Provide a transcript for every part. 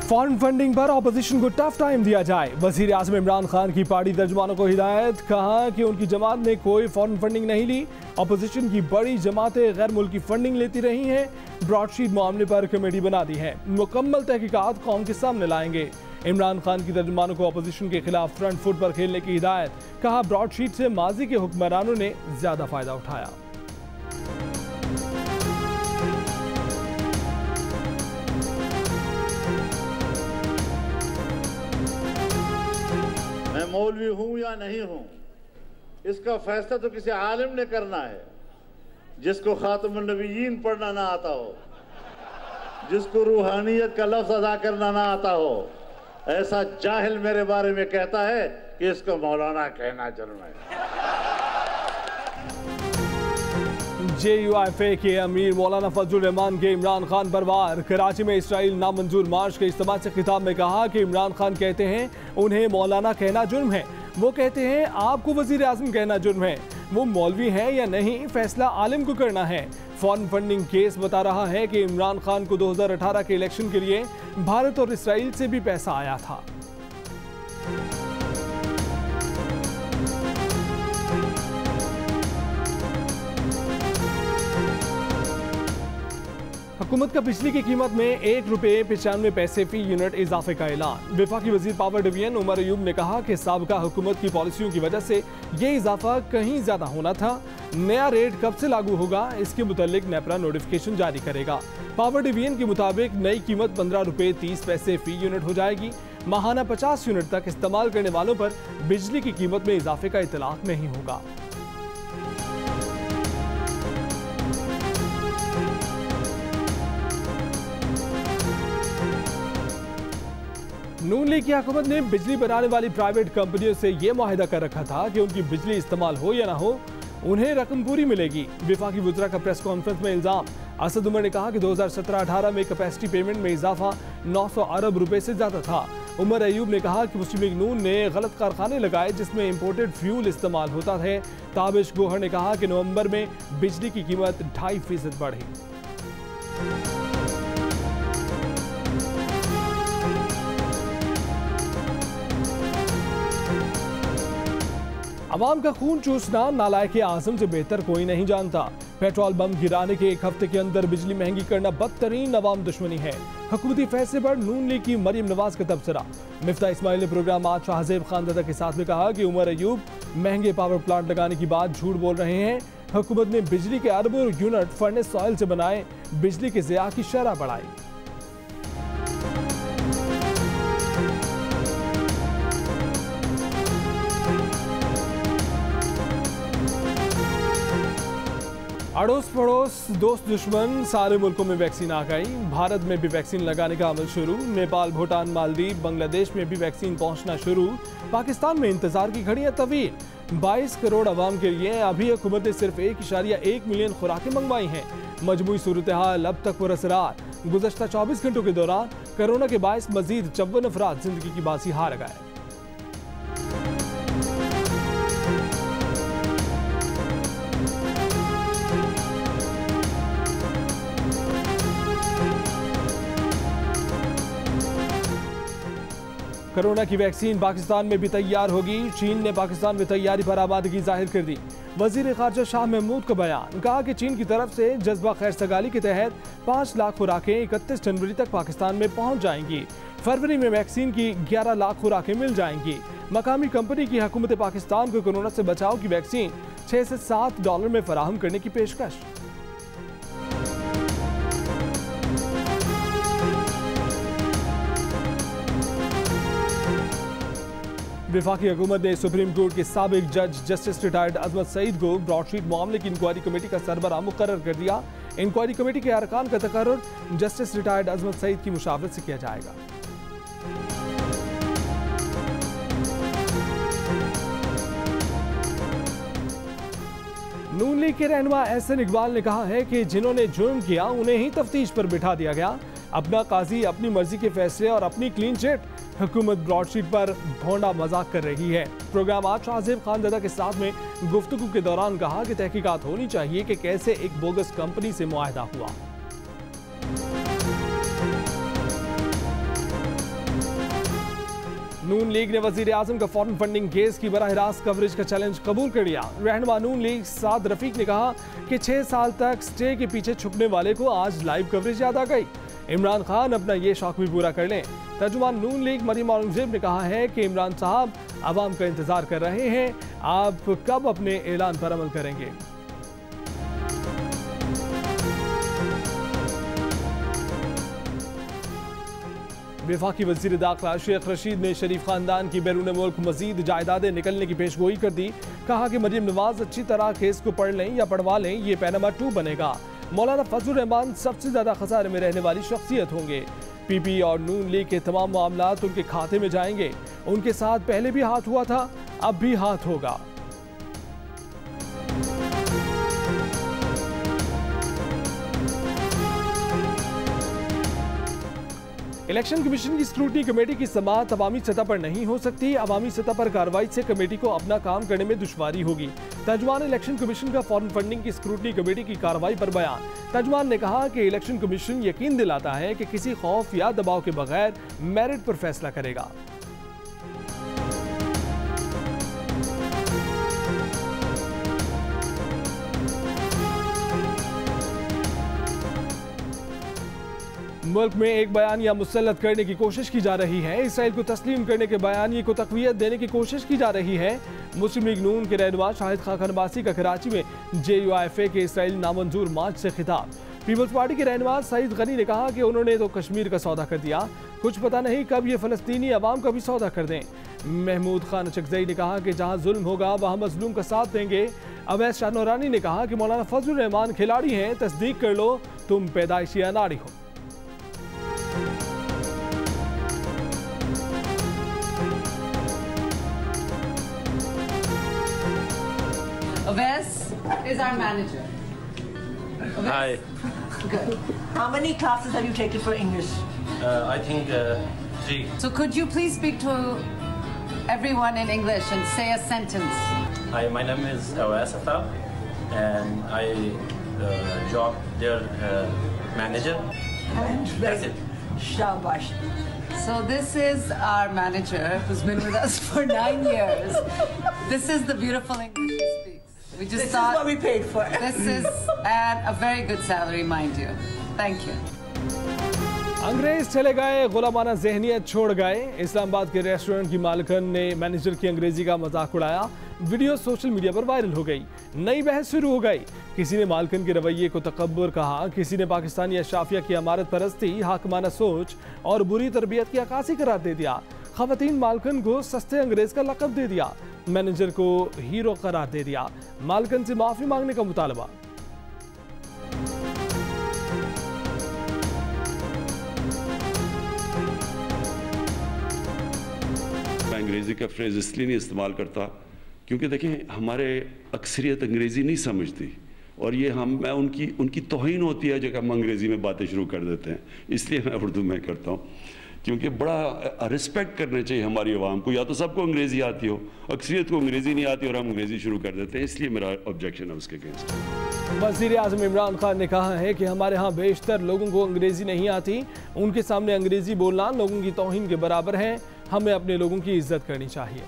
Foreign funding पर opposition को tough time दिया जाए। वजीर आजम इमरान खान की पार्टी तर्जुमानों को हिदायत, कहा कि उनकी जमात ने कोई फॉरेन फंडिंग नहीं ली। ऑपोजिशन की बड़ी जमातें गैर मुल्की फंडिंग लेती रही हैं। ब्रॉडशीट मामले पर कमेटी बना दी है, मुकम्मल तहकीकात कौम के सामने लाएंगे। इमरान खान की तर्जुमानों को ऑपोजिशन के खिलाफ फ्रंट फुट पर खेलने की हिदायत, कहा ब्रॉडशीट से माजी के हुक्मरानों ने ज्यादा फायदा उठाया। मैं मौलवी हूं या नहीं हूं, इसका फैसला तो किसी आलिम ने करना है, जिसको खातमुन नबीयीन पढ़ना ना आता हो, जिसको रूहानियत का लफ्ज अदा करना ना आता हो। ऐसा जाहिल मेरे बारे में कहता है कि इसको मौलाना कहना जुर्म है। JUIF के अमीर मौलाना फजलुर रहमान के इमरान खान पर वार। कराची में इसराइल नामंजूर मार्च के इज्तिमा से खिताब में कहा कि इमरान खान कहते हैं उन्हें मौलाना कहना जुर्म है। वो कहते हैं आपको वजीर आजम कहना जुर्म है। वो मौलवी हैं या नहीं, फैसला आलिम को करना है। फॉरेन फंडिंग केस बता रहा है कि इमरान खान को 2018 के इलेक्शन के लिए भारत और इसराइल से भी पैसा आया था। हुकूमत का बिजली की कीमत में 1 रुपये 95 पैसे फी यूनिट इजाफे का ऐलान। वफाकी वजीर पावर डिवीजन उमर अयूब ने कहा कि साबका हुकूमत की पॉलिसियों की वजह से ये इजाफा कहीं ज्यादा होना था। नया रेट कब से लागू होगा, इसके मुतालिक नेपरा नोटिफिकेशन जारी करेगा। पावर डिवीजन के मुताबिक नई कीमत 15 रुपये 30 पैसे फी यूनिट हो जाएगी। माहाना 50 यूनिट तक इस्तेमाल करने वालों पर बिजली की कीमत में इजाफे का इतलाक नहीं होगा। नून लीग की हुकूमत ने बिजली बनाने वाली प्राइवेट कंपनियों से यह मुआहिदा कर रखा था कि उनकी बिजली इस्तेमाल हो या ना हो, उन्हें रकम पूरी मिलेगी। वफाकी वज़रा का प्रेस कॉन्फ्रेंस में इल्जाम। असद उमर ने कहा कि 2017-18 में कैपेसिटी पेमेंट में इजाफा 900 अरब रुपए से ज्यादा था। उमर अयूब ने कहा कि मुस्लिम लीग नून ने गलत कारखाने लगाए जिसमें इंपोर्टेड फ्यूल इस्तेमाल होता है। ताबिश गोहर ने कहा कि नवंबर में बिजली की कीमत 2.5% बढ़ी। अवाम का खून चूसना नालायक आज़म से बेहतर कोई नहीं जानता। पेट्रोल बम गिराने के 1 हफ्ते के अंदर बिजली महंगी करना बदतरीन अवाम दुश्मनी है। हुकूमती फैसले पर नून लीग की मरियम नवाज का तबसरा। मिफ्ता इस्माइल ने प्रोग्राम आज शाहजेब खानदादा के साथ में कहा कि उमर अयूब महंगे पावर प्लांट लगाने की बात झूठ बोल रहे हैं। हुकूमत ने बिजली के अरबों यूनिट फर्नेस ऑयल से बनाए, बिजली के ज़िया की शरह बढ़ाई। अड़ोस पड़ोस दोस्त दुश्मन सारे मुल्कों में वैक्सीन आ गई। भारत में भी वैक्सीन लगाने का अमल शुरू। नेपाल, भूटान, मालदीव, बांग्लादेश में भी वैक्सीन पहुंचना शुरू। पाकिस्तान में इंतजार की घड़ियां तवील। 22 करोड़ अवाम के लिए अभी हुकूमत ने सिर्फ 1.1 मिलियन खुराकें मंगवाई हैं। मजमूई सूरत हाल अब तक पुरअसरार। गुज़श्ता 24 घंटों के दौरान कोरोना के बायस मजीद 54 अफराद जिंदगी की बाजी हार गए। कोरोना की वैक्सीन पाकिस्तान में भी तैयार होगी। चीन ने पाकिस्तान में तैयारी पर आमादगी जाहिर कर दी। वजीर खारजा शाह महमूद का बयान, कहा कि चीन की तरफ से जज्बा खैर सगाली के तहत 5 लाख खुराकें 31 जनवरी तक पाकिस्तान में पहुंच जाएंगी। फरवरी में वैक्सीन की 11 लाख खुराकें मिल जाएंगी। मकामी कंपनी की हुकूमत पाकिस्तान को कोरोना से बचाव की वैक्सीन $6 से $7 में फराहम करने की पेशकश। वफाकी हुकूमत ने सुप्रीम कोर्ट के साबिक जज जस्टिस रिटायर्ड अजमत सईद को ब्रॉडशीट मामले की इंक्वायरी कमेटी का सरबराह मुकर्रर कर दिया। इंक्वायरी कमेटी के अरकान का तकर्रुर जस्टिस रिटायर्ड अजमत सईद की मुशावरत से किया जाएगा। नून लीग के रहनुमा एहसन इकबाल ने कहा है कि जिन्होंने जुर्म किया उन्हें ही तफ्तीश पर बिठा दिया गया। अपना काजी, अपनी मर्जी के फैसले और अपनी क्लीन चिट। हुकूमत ब्रॉडशीट पर भोंडा मजाक कर रही है। प्रोग्राम आज शाहजेब खानदादा के साथ में गुफ्तगू के दौरान कहा कि तहकीकात होनी चाहिए कि कैसे एक बोगस कंपनी से मुआहदा हुआ। नून लीग ने वजीर आजम का फॉरेन फंडिंग केस की बराह रास्त कवरेज का चैलेंज कबूल कर लिया। रहनुमा नून लीग साद रफीक ने कहा कि 6 साल तक स्टे के पीछे छुपने वाले को आज लाइव कवरेज याद आ गई। इमरान खान अपना ये शौक भी पूरा कर लें। तर्जुमान नून लीग मरियम औरंगजेब ने कहा है कि इमरान साहब आवाम का इंतजार कर रहे हैं, आप कब अपने ऐलान पर अमल करेंगे। वफाकी वजीर दाखिला शेख रशीद ने शरीफ खानदान की बैरून मुल्क मजीद जायदादें निकलने की पेशगोई कर दी। कहा कि मरियम नवाज अच्छी तरह केस को पढ़ लें या पढ़वा लें, ये पैनामा 2 बनेगा। मौलाना फजलुर रहमान सबसे ज्यादा खसारे में रहने वाली शख्सियत होंगे। पीपी और नून लीग के तमाम मामलात उनके खाते में जाएंगे। उनके साथ पहले भी हाथ हुआ था, अब भी हाथ होगा। इलेक्शन कमीशन की स्क्रूटनी कमेटी की समाअत अवामी सतह पर नहीं हो सकती। अवामी सतह पर कार्रवाई से कमेटी को अपना काम करने में दुश्वारी होगी। तर्जुमान इलेक्शन कमीशन का फॉरेन फंडिंग की स्क्रूटनी कमेटी की कार्रवाई पर बयान। तर्जुमान ने कहा कि इलेक्शन कमीशन यकीन दिलाता है कि किसी खौफ या दबाव के बगैर मेरिट पर फैसला करेगा। मुल्क में एक बयानिया मुसल्लत करने की कोशिश की जा रही है। इसराइल को तस्लीम करने के बयानिए को तक़वियत देने की कोशिश की जा रही है। मुस्लिम लीग नून के रहनुमा शाहिद खान अब्बासी का कराची में JUIFA के इसराइल नामंजूर मार्च से खिताब। पीपल्स पार्टी के रहनुमा सईद गनी ने कहा कि उन्होंने तो कश्मीर का सौदा कर दिया, कुछ पता नहीं कब ये फलस्तीनी अवाम का भी सौदा कर दें। महमूद खान चकजई ने कहा कि जहां जुल्म होगा वहां मजलूम का साथ देंगे। अवैस शाह नूरानी ने कहा कि मौलाना फजलुर रहमान खिलाड़ी हैं, तस्दीक कर लो तुम पैदाइशी अनाड़ी हो। Aves is our manager. Hi. Good. How many classes have you taken for English? I think 3. So could you please speak to everyone in English and say a sentence? Hi, my name is Awais Aftab, and I job their manager. And That's it. Shabash. So this is our manager who's been with us for 9 years. This is the beautiful English he speaks. We just This thought is what we paid for. this is at a very good salary, mind you. Thank you. अंग्रेज चले गए, गुलामाना जहनियत छोड़ गए। इस्लामाबाद के restaurant की मालिकन ने manager की अंग्रेजी का मजाक उड़ाया। वीडियो सोशल मीडिया पर वायरल हो गई। नई बहस शुरू हो गई। किसी ने मालिकन के रवैये को तकब्बुर कहा, किसी ने पाकिस्तानी अशराफिया की अमारत परस्ती, हाकमाना सोच और बुरी तरबियत की अक्कासी करार दे दिया। खवातीन मालिकन को सस्ते अंग्रेज का लक़ब दे दिया। मैनेजर को हीरो करार दे दिया। मालिकन से माफी मांगने का मुतालबा। मैं अंग्रेज़ी का फ्रेज़ इसलिए नहीं इस्तेमाल करता क्योंकि देखें हमारे अक्सरियत अंग्रेज़ी नहीं समझती और ये मैं उनकी तौहीन होती है जब हम अंग्रेज़ी में बातें शुरू कर देते हैं। इसलिए मैं उर्दू में करता हूँ क्योंकि बड़ा रिस्पेक्ट करना चाहिए हमारी आवाम को। या तो सबको अंग्रेज़ी आती हो, अक्सरियत को अंग्रेज़ी नहीं आती और हम अंग्रेज़ी शुरू कर देते हैं, इसलिए मेरा ऑब्जेक्शन है उसके अगेंस्ट। वज़ीर आज़म इमरान खान ने कहा है कि हमारे यहाँ बेशतर लोगों को अंग्रेज़ी नहीं आती, उनके सामने अंग्रेज़ी बोलना लोगों की तौहीन के बराबर है। हमें अपने लोगों की इज्जत करनी चाहिए।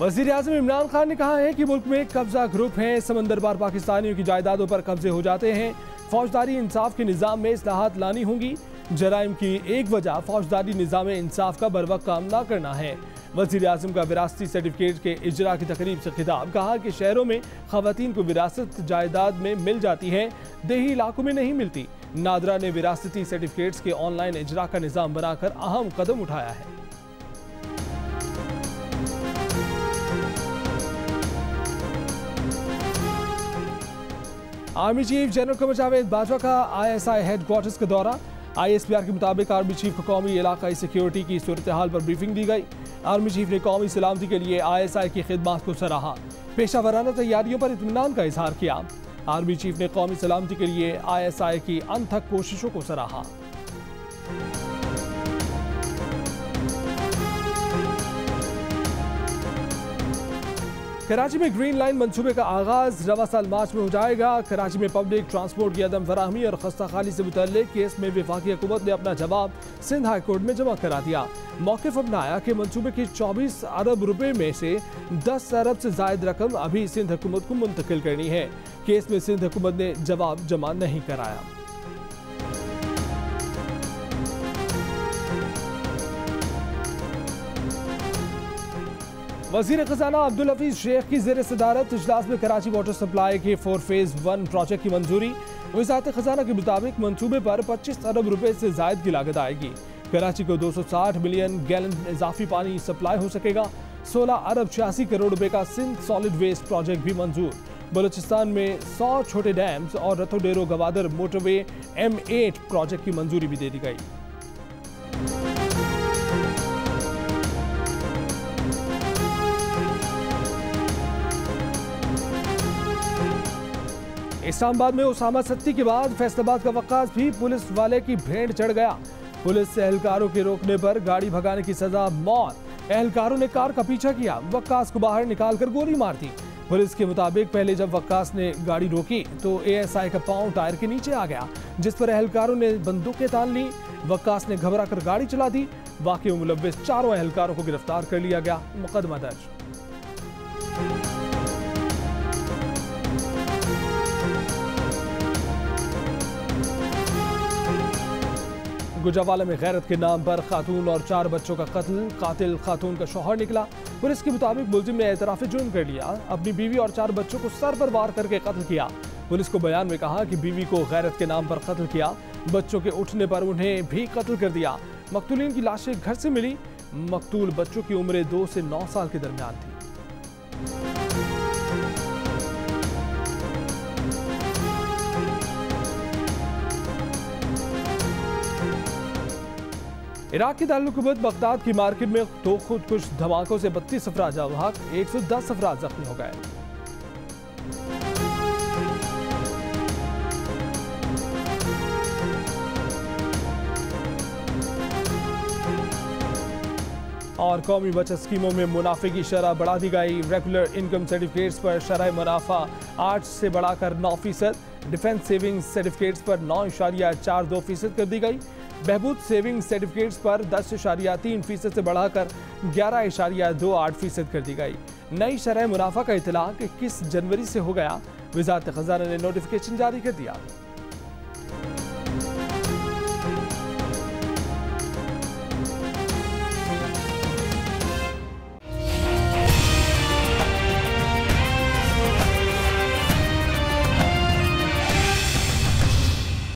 वज़ीर आज़म इमरान खान ने कहा है कि मुल्क में कब्जा ग्रुप हैं, समंदर पार पाकिस्तानियों की जायदादों पर कब्जे हो जाते हैं। फौजदारी इंसाफ के निज़ाम में इस्लाहात लानी होंगी। जराइम की एक वजह फौजदारी निज़ाम इंसाफ का बरवक्त काम ना करना है। वज़ीर आज़म का विरासती सर्टिफिकेट के इजरा की तकरीब से खिताब। कहा कि शहरों में खवातीन को विरासत जायदाद में मिल जाती है, देही इलाकों में नहीं मिलती। नादरा ने विरासती सर्टिफिकेट्स के ऑनलाइन इजरा का निज़ाम बनाकर अहम कदम उठाया है। Army chief general Qamar Javed Bajwa का ISI हेडक्वार्टर्स का दौरा। ISPR के मुताबिक आर्मी चीफ को कौमी इलाकाई सिक्योरिटी की सूरत हाल पर ब्रीफिंग दी गई। आर्मी चीफ ने कौमी सलामती के लिए ISI की खिदमत को सराहा। पेशा वराना तैयारियों पर इत्मीनान का इजहार किया। आर्मी चीफ ने कौमी सलामती के लिए ISI की अनथक कोशिशों को सराहा। कराची में ग्रीन लाइन मंसूबे का आगाज रवा साल मार्च में हो जाएगा। कराची में पब्लिक ट्रांसपोर्ट की अदम फराहमी और खस्ता खाली से मुतल्लिक केस में वफाकी हुकूमत ने अपना जवाब सिंध हाई कोर्ट में जमा करा दिया। मौक़िफ़ अपनाया कि मंसूबे की 24 अरब रुपए में से 10 अरब से जायद रकम अभी सिंध हुकूमत को मुंतकिल करनी है। केस में सिंध हुकूमत ने जवाब जमा नहीं कराया। वज़ीर ख़ज़ाना अब्दुल हफीज़ शेख की ज़ेर सदारत इजलास में कराची वाटर सप्लाई के 4 फेज़ 1 प्रोजेक्ट की मंजूरी। वज़ारत ख़ज़ाना के मुताबिक मंसूबे पर 25 अरब रुपए से जायद की लागत आएगी। कराची को 260 मिलियन गैलन इजाफी पानी सप्लाई हो सकेगा। 16 अरब 86 करोड़ रुपए का सिंध सॉलिड वेस्ट प्रोजेक्ट भी मंजूर। बलूचिस्तान में 100 छोटे डैम्स और रतो डेरो गवादर मोटरवे M8 प्रोजेक्ट की मंजूरी भी दे दी गई। इस्लामाबाद में उसामा सत्ती के बाद फैसलाबाद का वक्कास भी पुलिस वाले की भेंट चढ़ गया। पुलिस एहलकारों के रोकने पर गाड़ी भगाने की सजा मौत। एहलकारों ने कार का पीछा किया, वक्कास को बाहर निकालकर गोली मार दी। पुलिस के मुताबिक पहले जब वक्कास ने गाड़ी रोकी तो ASI का पांव टायर के नीचे आ गया, जिस पर एहलकारों ने बंदूकें तान ली। वक्कास ने घबरा कर गाड़ी चला दी। वाक़े में मुलव्विस 4 एहलकारों को गिरफ्तार कर लिया गया। मुकदमा दर्ज। गुजरावाला में गैरत के नाम पर खातून और 4 बच्चों का कत्ल। कातिल खातून का शौहर निकला। पुलिस के मुताबिक मुलजिम ने एतराफ़ जुर्म कर लिया। अपनी बीवी और 4 बच्चों को सर पर वार करके कत्ल किया। पुलिस को बयान में कहा कि बीवी को गैरत के नाम पर कत्ल किया, बच्चों के उठने पर उन्हें भी कत्ल कर दिया। मकतूलीन की लाशें घर से मिली। मकतूल बच्चों की उम्र 2 से 9 साल के दरमियान थी। इराक की दारुल-हुकूमत बगदाद की मार्केट में 2 खुदकुश धमाकों से 32 अफराद हलाक, 110 अफराद जख्मी हो गए। और कौमी बचत स्कीमों में मुनाफे की शरह बढ़ा दी गई। रेगुलर इनकम सर्टिफिकेट्स पर शरह मुनाफा 8 से बढ़ाकर 9%, डिफेंस सेविंग्स सर्टिफिकेट्स पर 9.42% कर दी गई। बहबूद सेविंग सर्टिफिकेट्स पर 10.3% से बढ़ाकर 11.28% कर दी गई। नई शरह मुनाफा का इतलाक 21 जनवरी से हो गया। वज़ारत ख़ज़ाना ने नोटिफिकेशन जारी कर दिया।